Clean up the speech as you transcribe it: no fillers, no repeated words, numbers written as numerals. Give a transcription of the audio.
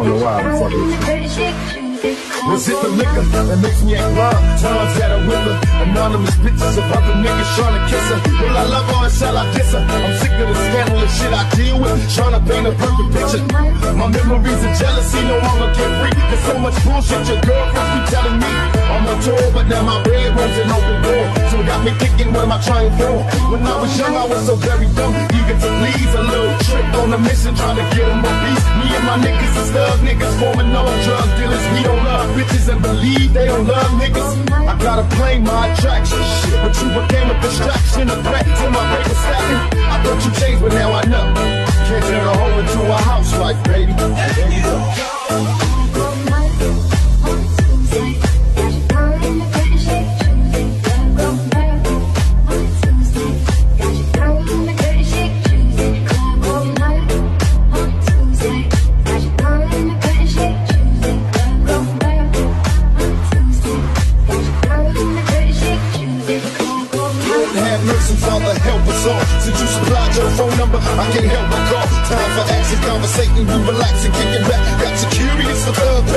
don't know why I'm fucking with you. Was it the liquor that makes me act blind? Times that I'm with her. Anonymous pictures of other niggas trying to kiss her. Will I love her or shall I diss her? I'm sick of the scandalous shit I deal with, trying to paint a perfect picture. My memories of jealousy no longer get free. There's so much bullshit your girlfriends be telling me. I'm on tour, but now my bedroom's an open door. So it got me thinking, what am I trying for? When I was young, I was so very dumb, eager to please. A little trick on a mission, trying to get them a piece. Me and my niggas is thug niggas, forming no drug dealers. We don't love bitches and believe they don't love niggas. I gotta blame my attraction, shit, but you became a distraction, a threat to my paper stacking. I thought you changed, but now I know. Can't turn a home into a housewife, baby. There you go. Since you supplied your phone number, I can't help but call. Time for action, conversating, you relaxing, kicking back. Got you curious, the thug back.